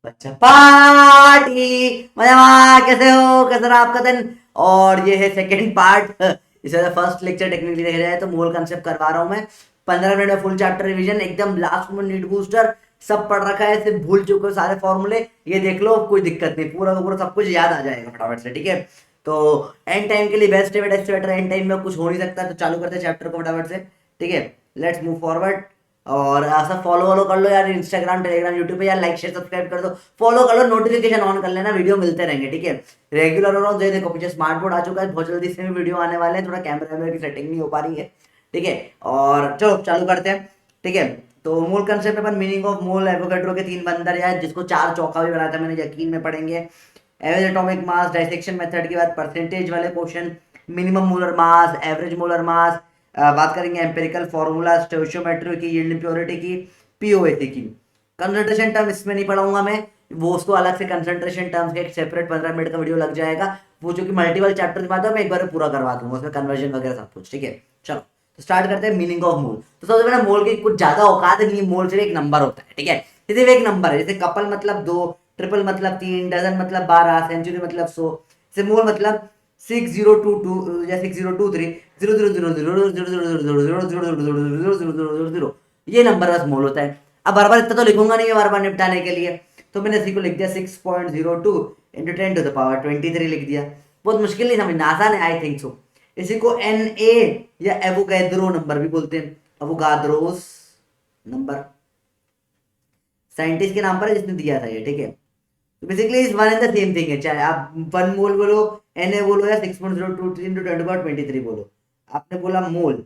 बच्चा पार्टी मजा, कैसे हो, कैसा रहा आपका दिन। और ये है सेकंड पार्ट। इसे फर्स्ट लेक्चर टेक्निकली देखा जाए तो मोल कंसेप्ट करवा रहा हूँ मैं 15 मिनट में, फुल चैप्टर रिवीजन एकदम लास्ट में, नीड बूस्टर सब पढ़ रखा है, सिर्फ भूल चुके हो सारे फॉर्मूले, ये देख लो, कोई दिक्कत नहीं, पूरा का पूरा सब कुछ याद आ जाएगा फटाफट से, ठीक है। तो एंड टाइम के लिए बेस्ट है, बेस्ट बेटर, एंड टाइम में कुछ हो नहीं सकता, तो चालू करते हैं चैप्टर को फटाफट से, ठीक है। Let's move forward. और ऐसा फॉलो वॉलो कर लो यार, इंस्टाग्राम टेलीग्राम यूट्यूब पे यार, लाइक शेयर सब्सक्राइब कर दो, फॉलो कर लो, नोटिफिकेशन ऑन कर लेना, वीडियो मिलते रहेंगे, ठीक है। रेगुलर हो रहा हूँ, देखो पीछे स्मार्ट बोर्ड आ चुका है, बहुत जल्दी इसमें भी वीडियो आने वाले हैं, थोड़ा कैमरा वैमरा की सेटिंग नहीं हो पा रही है, ठीक है। और चलो चालू करते हैं, ठीक है। तो मूल concept upon meaning of mole, Avogadro के 3 बंदर यार, जिसको 4 चौका भी बनाया था मैंने, यकीन में पढ़ेंगे। Average atomic mass, dissection method के बाद परसेंटेज वाले question, minimum molar mass, average molar mass, बात करेंगे एम्पिरिकल फॉर्मूला, स्टोइशियोमेट्री की, यील्ड इम्प्योरिटी की, पीओएसी की। कंसंट्रेशन टर्म इसमें नहीं पढ़ाऊंगा मैं, वो उसको अलग से कंसंट्रेशन टर्म्स का एक सेपरेट 15 मिनट का वीडियो लग जाएगा, वो जो कि मल्टीपल चैप्टर के बाद मैं एक बार पूरा करवा दूंगा, उसमें कन्वर्जन वगैरह सब कुछ, ठीक है। चलो तो स्टार्ट करते हैं मीनिंग ऑफ मोल। तो सबसे पहले मोल की कुछ ज्यादा औकात नहीं है, मोल सिर्फ एक नंबर होता है, ठीक है। सिर्फ एक नंबर है, जैसे कपल मतलब 2, ट्रिपल मतलब 3, डजन मतलब 12, सेंचुरी मतलब 100, जैसे मोल मतलब 6022 या 6023 0 ये नंबर बस मोल होता है। अब बार बार इतना तो लिखूंगा नहीं बार बार निपटाने के लिए, तो मैंने इसी को लिख दिया 6.02 इंटू 10⁻23 लिख दिया। बहुत मुश्किल नहीं समझना, आसान है, आई थिंक सो। इसी को एन ए या एवोगैद्रो नंबर भी बोलते हैं, अवोगाद्रोस नंबर, साइंटिस्ट के नाम पर है जिसने दिया था ये, ठीक है। तो बेसिकली इस one and the same thing है, चाहे आप 1 मोल बोलो, एन ए बोलो, या 6.023 इंटू 10⁻23 बोलो, आपने बोला मोल,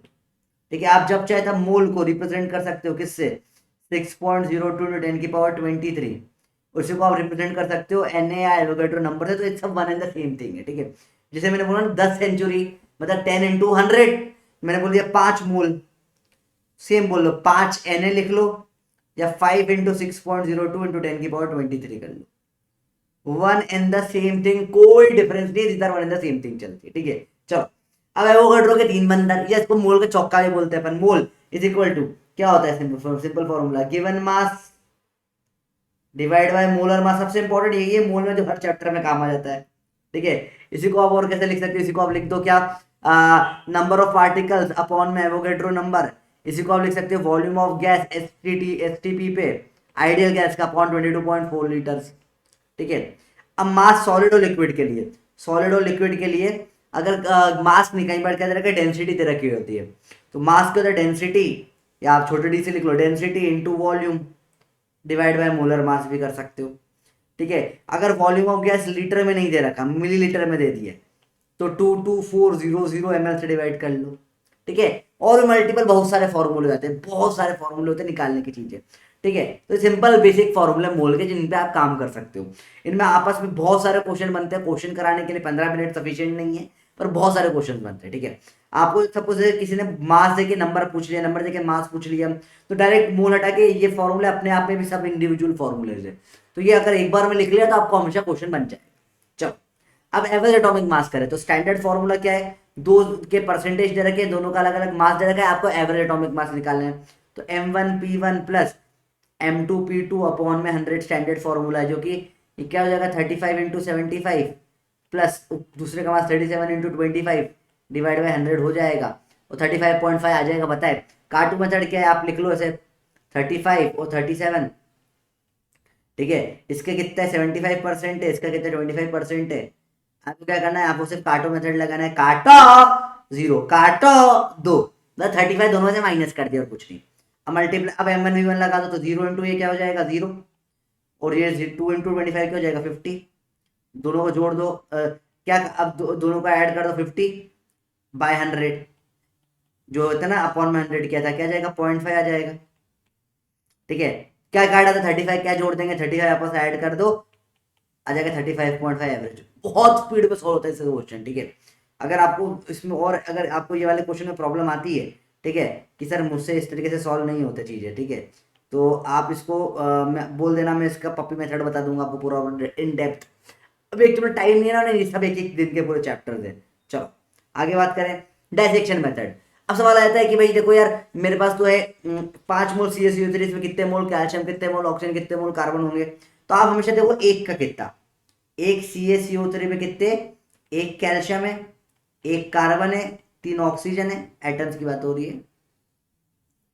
ठीक है। आप जब चाहे तब मोल को रिप्रेजेंट कर सकते हो, किससे, 6.02 इंटू 10⁻23, उसी को आप रिप्रेजेंट कर सकते हो एन ए या एवोगैड्रो नंबर से, तो इट्स सब one and the same thing है, ठीक है। जैसे मैंने बोला ना 10 सेंचुरी मतलब 10 इंटू 100, मैंने बोल दिया 5 मोल, सेम बोल लो 5 एन ए लिख लो, या 5 इंटू 6.02 इंटू 10⁻23 कर लो, one and the same thing, कोई डिफरेंस नहीं, इधर one and the same thing चलती है, ठीक है। चलो अब एवोगैड्रो के 3 बंदर, या इसको मोल का चौका भी बोलते हैं अपन, मोल इज इक्वल टू, क्या होता है simple formula, given mass divide by molar मास, सबसे इंपॉर्टेंट यही है मोल में, जो हर चैप्टर में काम आ जाता है, ठीक है। इसी को आप और कैसे लिख सकते हो, इसी को आप लिख दो क्या, नंबर ऑफ पार्टिकल्स अपॉन में एवोगैड्रो नंबर, इसी को आप लिख सकते हो वॉल्यूम ऑफ गैस एसटीपी पे, आइडियल गैस का अपॉन 22.4 लीटर्स, ठीक है। अब मास सॉलिड और लिक्विड के लिए, सॉलिड और लिक्विड के लिए अगर मास नहीं, कई बार क्या दे रखा है, डेंसिटी दे रखी होती है, तो मास के अंदर डेंसिटी, या आप छोटे डी से लिख लो, density into volume divide by molar mass भी कर सकते हो, ठीक है। अगर वॉल्यूम ऑफ गैस लीटर में नहीं दे रखा, मिलीलीटर में दे दिए, तो 22400 ml से डिवाइड कर लो, ठीक है। और मल्टीपल बहुत सारे फॉर्मूले होते हैं, बहुत सारे फॉर्मूले होते हैं निकालने की चीजें, ठीक है। तो सिंपल बेसिक फॉर्मूले मोल के, जिन पे आप काम कर सकते हो, इनमें आपस में बहुत सारे क्वेश्चन बनते हैं, क्वेश्चन कराने के लिए 15 मिनट सफिशियंट नहीं है, पर बहुत सारे क्वेश्चन बनते हैं, ठीक है। आपको सपोज किसी ने मास देके नंबर पूछ लिया, नंबर देके मास पूछ लिया, तो डायरेक्ट मोल हटा के, ये फॉर्मूले अपने आप में भी सब इंडिविजुअल फॉर्मूले है, तो ये अगर एक बार में लिख लिया तो आपको हमेशा क्वेश्चन बन जाए। चलो अब एवरेज एटॉमिक मास करें, तो स्टैंडर्ड फॉर्मूला क्या है, दो के परसेंटेज दे रखे, दोनों का अलग अलग मास दे रखा है, आपको एवरेज एटॉमिक मास निकालना है, तो m1p1 प्लस m2p2 अपॉन में 100 स्टैंडर्ड फॉर्मूला है, जो कि क्या हो जाएगा, 35 इंटू 75 प्लस दूसरे का मास 37 इंटू 25 डिवाइड बाई 100 हो जाएगा, और 35.5 आ जाएगा। बताए कार्टू मेथड क्या है, आप लिख लो ऐसे 35 और 37, ठीक है। इसके कितना है 75% है, इसका कितना 25% है। आपको क्या करना है, आपको सिर्फ काटो मेथड लगाना है, काटो 0 काटो 2, मतलब 35 दोनों से माइनस कर दिया और कुछ नहीं। अब मल्टीप्लाई, अब m1v1 लगा दो, तो 0 इंटू ये क्या हो जाएगा 0, और ये 2 इंटू 25 क्या हो जाएगा 50, दोनों को जोड़ दो, क्या अब दोनों को ऐड कर दो 50 बाय 100, जो होता है ना अपॉन में 100 किया था, क्या जाएगा 0.5 आ जाएगा, ठीक है। क्या काटा था 35, क्या जोड़ देंगे 35 आपस ऐड कर दो, आ जाएगा 35.5 एवरेज। बहुत स्पीड पे सॉल्व होता है इसका क्वेश्चन, ठीक है। अगर आपको इसमें, और अगर आपको ये वाले क्वेश्चन में प्रॉब्लम आती है, ठीक है, कि सर मुझसे इस तरीके से सॉल्व नहीं होते चीजें, ठीक है, तो आप इसको मैं बोल देना, मैं इसका पप्पी मेथड बता दूंगा आपको पूरा इन डेप्थ। अभी एक तुम्हें टाइम नहीं है ना, नहीं सब एक एक दिन के पूरे चैप्टर है। चलो आगे बात करें, डायसेक्शन मेथड। अब सवाल आता है कि भाई देखो यार मेरे पास तो है 5 मोल CaCO3, इसमें कितने मोल कैल्शियम, कितने मोल ऑक्सीजन, कितने मोल कार्बन होंगे। तो आप हमेशा देखो एक का कितना, एक CaCO3 में कितने, एक कैल्शियम है, एक कार्बन है, 3 ऑक्सीजन है, एटम्स की बात हो रही है,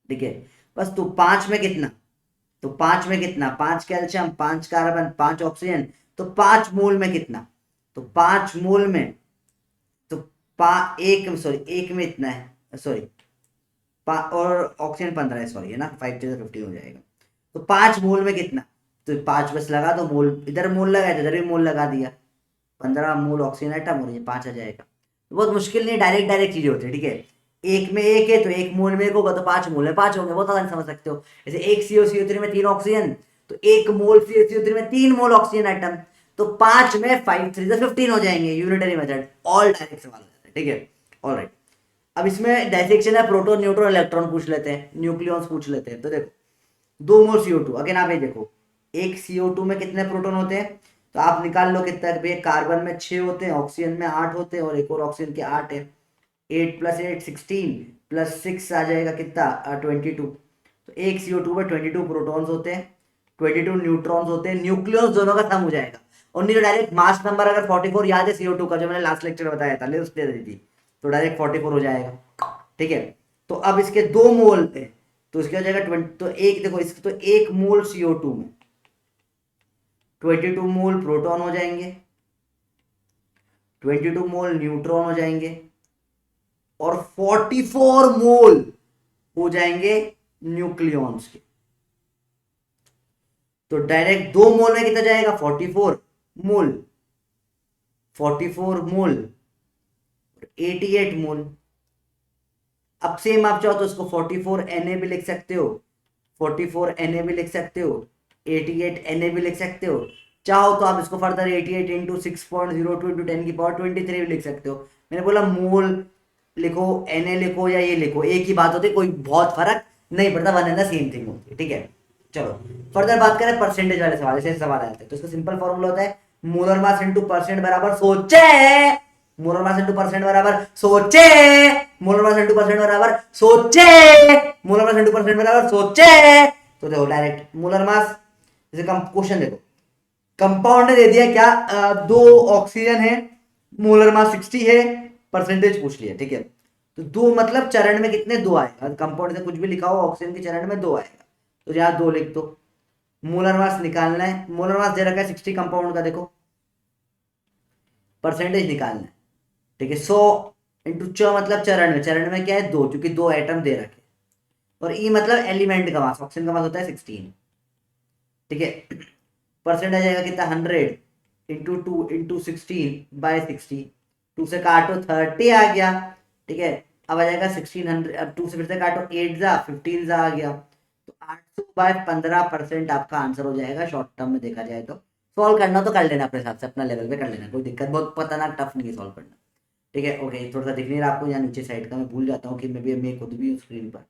ठीक है। बस तो 5 में कितना, तो 5 में कितना, 5 कैल्शियम, 5 कार्बन, 5 ऑक्सीजन, तो 5 मोल में कितना, तो 5 मोल में तो एक सॉरी एक में इतना है, सॉरी और ऑक्सीजन 15 है, सॉरी है ना, 5 से 15 हो जाएगा। तो 5 मोल में कितना, तो 5 बस लगा दो, मोल इधर मोल लगा इधर भी मोल लगा दिया, 15 मोल ऑक्सीजन एटम और ये 5 आ जाएगा। तो बहुत मुश्किल नहीं, डायरेक्ट डायरेक्ट चीजें होती है, ठीक है। एक में एक है तो एक मोल में एक होगा तो 5 मोल में 5 होंगे, बहुत आसान समझ सकते हो। जैसे एक CaCO3 में 3 ऑक्सीजन, तो एक मोल CaCO3 में 3 मोल ऑक्सीजन एटम, तो 5 में 5 3 15 हो जाएंगे, यूनिटरी मेथड, ऑल डायरेक्ट सवाल हो जाता है, ठीक है। ऑलराइट, अब इसमें डायसेक्शन है, प्रोटॉन न्यूट्रॉन इलेक्ट्रॉन पूछ लेते हैं, न्यूक्लियॉन्स पूछ लेते हैं। तो देखो 2 मोल CO2, अगेन आप ये देखो एक CO2 में कितने प्रोटॉन होते हैं, तो आप निकाल लो कितना है, कार्बन में 6 होते हैं, ऑक्सीजन में 8 होते हैं, और एक और ऑक्सीजन के 8 है, 8 + 8 16 + 6 आ जाएगा कितना, 22। तो एक CO2 में 22 प्रोटॉन्स होते हैं, 22 न्यूट्रॉन्स होते हैं, न्यूक्लियस दोनों का सम हो जाएगा। और नहीं तो डायरेक्ट मास नंबर अगर 44 याद है CO2 का, जो मैंने लास्ट लेक्चर बताया था, ले उसने दी थी, तो डायरेक्ट 44 हो जाएगा, ठीक है। तो अब इसके 2 मोल थे, तो इसके हो जाएगा 20, तो एक देखो इसके तो 1 मोल CO2 में 22 मोल प्रोटॉन हो जाएंगे, 22 मोल न्यूट्रॉन हो जाएंगे, और 44 मोल हो जाएंगे न्यूक्लियॉन्स के। तो डायरेक्ट 2 मोल में कितना जाएगा, 44 मोल, 44 मोल, 88 मोल। अब सेम आप चाहो तो इसको 44 Na भी लिख सकते हो, 44 Na भी लिख सकते हो, 88 Na भी लिख सकते हो। चाहो तो आप इसको फर्दर 88 इंटू 6.02 इंटू 10 की पावर 23 भी लिख सकते हो। मैंने बोला मोल लिखो, Na लिखो या ये लिखो, एक ही बात होती है, कोई बहुत फर्क नहीं पड़ता, one and the same thing होती है, ठीक है। चलो फर्दर बात करें परसेंटेज वाले सवाल, ऐसे सवाल आते हैं, तो इसका सिंपल फॉर्मूला होता है मोलर मास इनटू परसेंट बराबर सोचे, मोलर मास इनटू परसेंट बराबर सोचे, मोलर मास इनटू परसेंट बराबर सोचे, मोलर मास इनटू परसेंट बराबर सोचे। तो देखो डायरेक्ट मोलर मास, जैसे कम क्वेश्चन देखो, कंपाउंड ने दे दिया क्या, 2 ऑक्सीजन है, मोलर मास 60 है, परसेंटेज पूछ लिया, ठीक है। तो 2 मतलब चरण में कितने, 2 आएगा, कंपाउंड से कुछ भी लिखा हो ऑक्सीजन के चरण में 2 आएगा, तो यहां 2 लिख दो। मोलर मास निकालना है, मोलर मास दे रखा है 60 कंपाउंड का, देखो परसेंटेज निकालना है, ठीक है। 100 इंटू च मतलब चरण में क्या है 2, क्योंकि 2 एटम दे रखे, और ई मतलब एलिमेंट का मास, ऑक्सीजन का मास होता है 16, ठीक है। परसेंट आ जाएगा कितना, 100 इंटू 2 इंटू 16/60, 2 से काटो 30 आ गया, ठीक है। अब आ जाएगा 1600, अब 2 से फिर से काटो 8 जा 15 जा आ गया, तो 800/15% आपका आंसर हो जाएगा, शॉर्ट टर्म में देखा जाए तो। सॉल्व करना तो कर लेना अपने हिसाब से, अपना लेवल पे कर लेना, कोई दिक्कत, बहुत पता ना टफ नहीं है सॉल्व करना, ठीक है। ओके, थोड़ा सा दिख नहीं रहा आपको यहाँ नीचे साइड का, मैं भूल जाता हूँ कि मैं खुद भी स्क्रीन पर,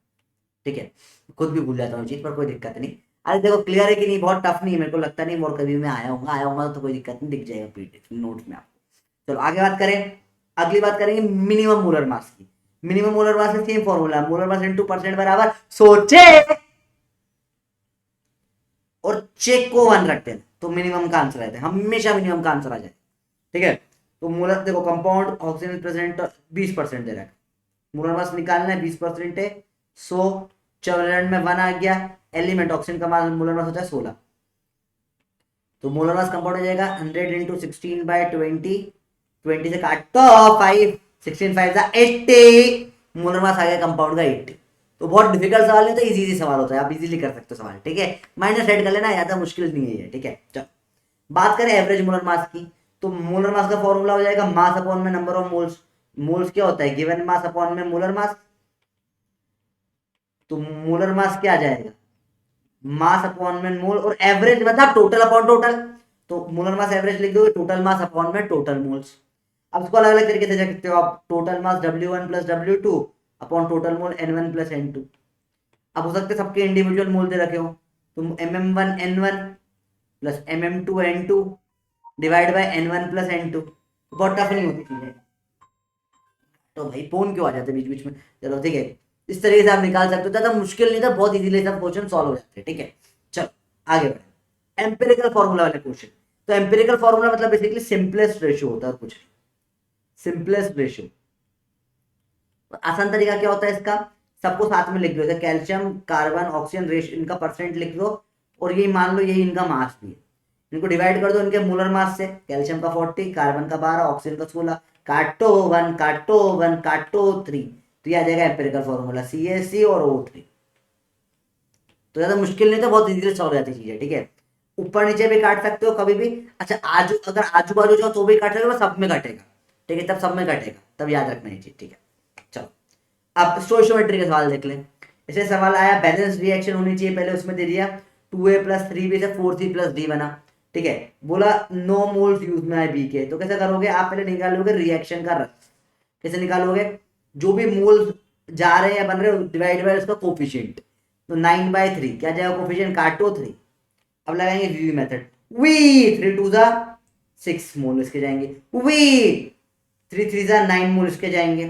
ठीक है, खुद भी भूल जाता हूँ चीज, पर कोई दिक्कत नहीं। अरे देखो क्लियर है कि नहीं, बहुत टफ नहीं है, मेरे को लगता नहीं, और कभी मैं आया हूँ तो कोई दिक्कत नहीं, दिख जाएगा पीडीएफ नोट्स में आपको। चलो आगे बात करें, अगली बात करेंगे मिनिमम मोलर मास की। मिनिमम मोलर मास का same formula, molar mass into percent बराबर सोचे और चेक को 1 रखते हैं, तो मिनिमम का आंसर आता है, हमेशा मिनिमम का आंसर आ जाए, ठीक है। तो मोलर देखो कंपाउंड ऑक्सीजन प्रेजेंट 20% दे रहा है, मोलर मास निकालना है 20% है, 100 चरण में 1 आ गया, एलिमेंट ऑक्सीजन का मास मोलर मास होता है 16, तो मोलर मास कंपाउंड हो जाएगा 100 इंटू 16/20, 20 से काट तो 5, 16 5 80, मोलर मास आ गया कंपाउंड का 80। तो बहुत डिफिकल्ट सवाल नहीं, तो इजी सवाल होता है, आप इजीली कर सकते हो सवाल, ठीक है। माइनस सेट कर लेना, ज्यादा मुश्किल नहीं है ये, ठीक है। चलो बात करें एवरेज मोलर मास की, तो मोलर मास का फॉर्मूला हो जाएगा मास अपॉन में नंबर ऑफ मोल्स। मोल्स क्या होता है, गिवन मास अपॉन में मोलर मास, तो मोलर मास क्या आ जाएगा, मास अपॉन में मोल, और एवरेज मतलब टोटल अपॉन टोटल, तो मोलर मास एवरेज लिख दोगे टोटल मास अपॉन में टोटल मोल्स। अब इसको अलग अलग तरीके से लिख सकते हो आप, total mass W1 + W2 upon total mole N1 + N2। अब हो सकते सबके इंडिविजुअल मोल दे रखे हो, तो MM1 N1 + MM2 N2 divide by N1 + N2, बहुत टफ नहीं होती चीजें, तो भाई फोन क्यों आ जाते बीच बीच में। चलो ठीक है, इस तरीके से आप निकाल सकते हो, ज्यादा मुश्किल नहीं था, बहुत इजीली सब क्वेश्चन सॉल्व हो जाते हैं। ठीक है, चलो आगे बढ़े। एम्पिरिकल फॉर्मूला वाले क्वेश्चन। तो एम्पिरिकल फॉर्मूला मतलब बेसिकली सिंपलेस्ट रेशियो होता है, कुछ सिंपलेस्ट रेशियो। आसान तरीका क्या होता है इसका, सबको साथ में लिख दो, कैल्शियम कार्बन ऑक्सीजन रेशियो इनका परसेंट लिख दो, और ये मान लो यही इनका मास भी है, इनको डिवाइड कर दो इनके मोलर मास से, कैल्शियम का 40, कार्बन का 12, ऑक्सीजन का 16, काटो 1 काटो 1 काटो 3, तो ये आ जाएगा एम्पिरिकल फॉर्मूला CaC और O3। तो ज्यादा मुश्किल नहीं था, बहुत इजीली सॉल्व हो जाती चीज है। ठीक है, ऊपर नीचे भी काट सकते हो कभी भी। अच्छा अगर आजू बाजू जाओ तो भी काट सकते हो, सब में काटेगा। ठीक है, तब सब में काटेगा, तब याद रखना ये चीज। ठीक है, चलो अब स्टोइकियोमेट्री का सवाल देख लें। ऐसे सवाल आया, बैलेंस रिएक्शन होनी चाहिए, पहले उसमें दे दिया 2A + 3B से 4C + D बना। ठीक है, बोला नो मोल्स यूज में है B के, तो कैसे करोगे आप, पहले निकालोगे रिएक्शन का रस। कैसे निकालोगे, जो भी मोल्स जा रहे हैं या बन रहे हैं डिवाइड बाय उसका कोफिशिएंट, तो 9/3 क्या जाएगा कोफिशिएंट, काटो 3। अब लगाएंगे वी मेथड, वी 3 2 जा 6 मोल इसके जाएंगे, वी 3 3 जा 9 मोल इसके जाएंगे,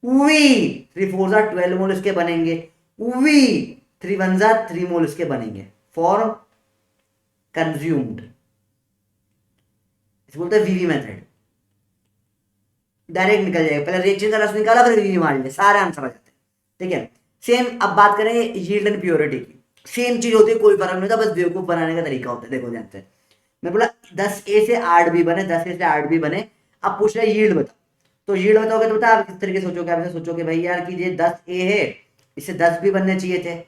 वी 3 4 जा 12 मोल इसके बनेंगे, वी 3 1 जा 3 मोल इसके बनेंगे फॉर कंज्यूम्ड। इसे बोलते हैं वीवी मेथड। डायरेक्ट निकल जाएगा, पहले रिएक्शन का रस निकाला फिर वीवी मान लिया, सारे आंसर आ जाते हैं। ठीक है, सेम अब बात करें यील्ड एंड प्योरिटी की, सेम चीज होती है, कोई फर्क नहीं होता, बस बेवकूफ बनाने का तरीका होता है। देखो ध्यान से, मैं बोला 10A से 8B बने, 10A से 8B बने, अब पूछ रहा है यील्ड बताओ। तो यील्ड बताओगे तो बता आप किस तरीके सोचोगे, आप ऐसे सोचोगे भाई यार कि ये 10A है, इससे 10 भी बनने चाहिए थे,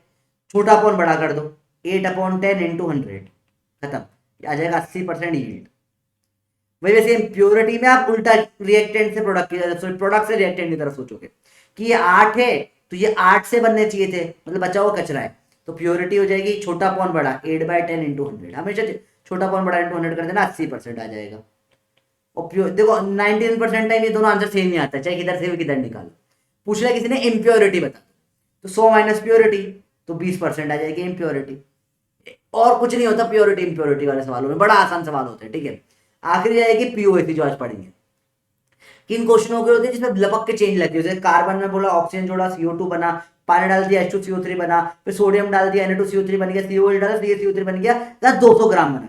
छोटा अपॉन बड़ा कर दो, 8/10 × 100, खत्म, आ जाएगा 80% यील्ड। वही वैसे प्योरिटी में आप उल्टा रिएक्टेंट से प्रोडक्ट की तरफ, प्रोडक्ट से रिएक्टेंट की तरफ सोचोगे कि ये 8 है तो ये 8 से बनने चाहिए थे, मतलब बचा हुआ कचरा है, तो प्योरिटी हो जाएगी छोटा अपॉन बड़ा 8/10 × 100, हमेशा छोटा अपॉन बड़ा × 100 कर देना, 80% आ जाएगा। और देखो 99% टाइम ये दोनों आंसर सेम ही आता है, चाहे किधर से भी किधर निकालो। पूछ रहा किसी ने इम्प्योरिटी बता, तो 100 माइनस प्योरिटी तो 20% आ जाएगी इम्प्योरिटी। और कुछ नहीं होता प्योरिटी इम्प्योरिटी वाले सवालों में, बड़ा आसान सवाल होता है। ठीक है, आखिरी जाएगी पीओएसी, जो आज पढ़ेंगे। किन क्वेश्चनों के होते हैं जिसमें लपक के चेंज लगती है, जैसे कार्बन में बोला ऑक्सीजन जोड़ा CO2 बना, पानी डाल दिया H2CO3 बना, फिर सोडियम डाल दिया Na2CO3 बन गया, COH डाला CaCO3 बन गया, 200 ग्राम बना।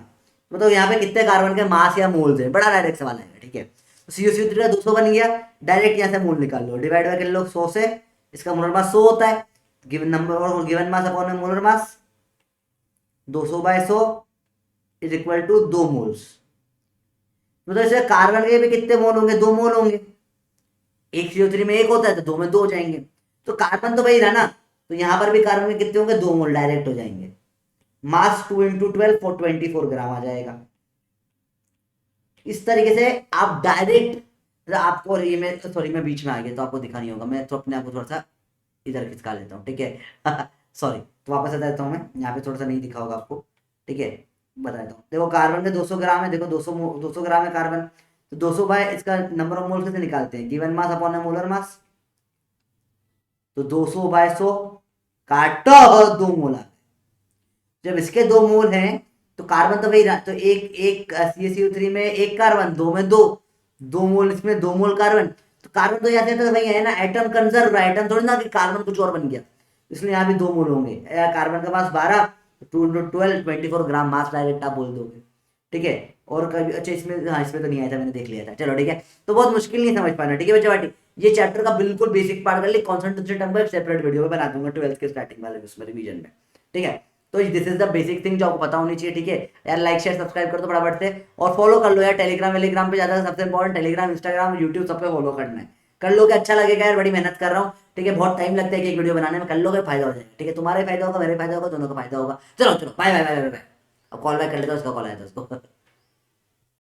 मतलब यहाँ पे कितने कार्बन के मास या मोल्स है, बड़ा डायरेक्ट सवाल है। ठीक है, तो CaCO3 का 200 बन गया, डायरेक्ट यहाँ से मोल निकाल लो, डिवाइड बाय कर लो 100 से, इसका मोलर मास 100 होता है, गिवन नंबर और given mass upon molar mass, 200/100 is equal to 2 moles. मतलब इसे कार्बन के भी कितने मोल होंगे, 2 मोल होंगे, एक CO3 में 1 होता है तो 2 में 2 हो जाएंगे, तो कार्बन तो वही रहा ना, तो यहां पर भी कार्बन के कितने होंगे, 2 मोल डायरेक्ट हो जाएंगे, मास 2 × 12 for 24 ग्राम आ जाएगा। इस तरीके से आप डायरेक्ट आपको, ये मैं सॉरी मैं बीच में आ गया तो आपको दिखा नहीं होगा, मैं तो अपने आप को थोड़ा सा इधर खिसका लेता हूँ। ठीक है सॉरी, तो वापस आ जाता हूँ मैं, यहाँ पे थोड़ा सा नहीं दिखा होगा आपको। ठीक है, बता देता हूँ, देखो कार्बन के 200 ग्राम है, देखो 200 ग्राम है कार्बन, तो 200 बाय इसका नंबर ऑफ मोल कैसे निकालते हैं, गिवन मास अपॉन मोलर मास, तो 200/100 काटो 2 मोल। जब इसके 2 मोल हैं तो कार्बन तो वही रहा, तो एक CaCO3 में 1 कार्बन, 2 में 2 मोल इसमें, 2 मोल कार्बन, तो कार्बन तो यहाँ से वही है ना, एटम कंजर्व रहा है, एटम थोड़ी ना कि कार्बन कुछ और बन गया, इसलिए यहाँ भी 2 मोल होंगे। कार्बन का मास 12, 2 × 12 24 ग्राम मास डायरेक्ट आप बोल दोगे। ठीक है, और कभी अच्छा इसमें, हाँ इसमें तो नहीं आया था, मैंने देख लिया था। चलो ठीक है, तो बहुत मुश्किल नहीं समझ पाना। ठीक है बच्चा बाटी, ये चैप्टर का बिल्कुल बेसिक पार्ट कर ली, कॉन्सेंट्रेशन टर्म पर सेपरेट वीडियो बना दूंगा 12th के स्टार्टिंग वाले उसमें रिवीजन में। ठीक है, तो this is the basic thing जो आपको पता होनी चाहिए। ठीक है यार, लाइक शेयर सब्सक्राइब कर दो फटाफट से, और फॉलो कर लो यार, टेलीग्राम वेलीग्राम पे ज्यादा सबसे इंपॉर्टेंट, टेलीग्राम इंस्टाग्राम यूट्यूब सब पे फॉलो करना है, कर लो, क्या अच्छा लगेगा यार, बड़ी मेहनत कर रहा हूँ। ठीक है, बहुत टाइम लगता है कि एक वीडियो बनाने में, कर लोगे फायदा हो जाएगा। ठीक है, तुम्हारा फायदा होगा, मेरे फायदा होगा, दोनों का फायदा होगा। चलो चलो बाय बाय बाय बाय। अब कॉल बैक कर लेता हूँ, उसका कॉल आया था उसको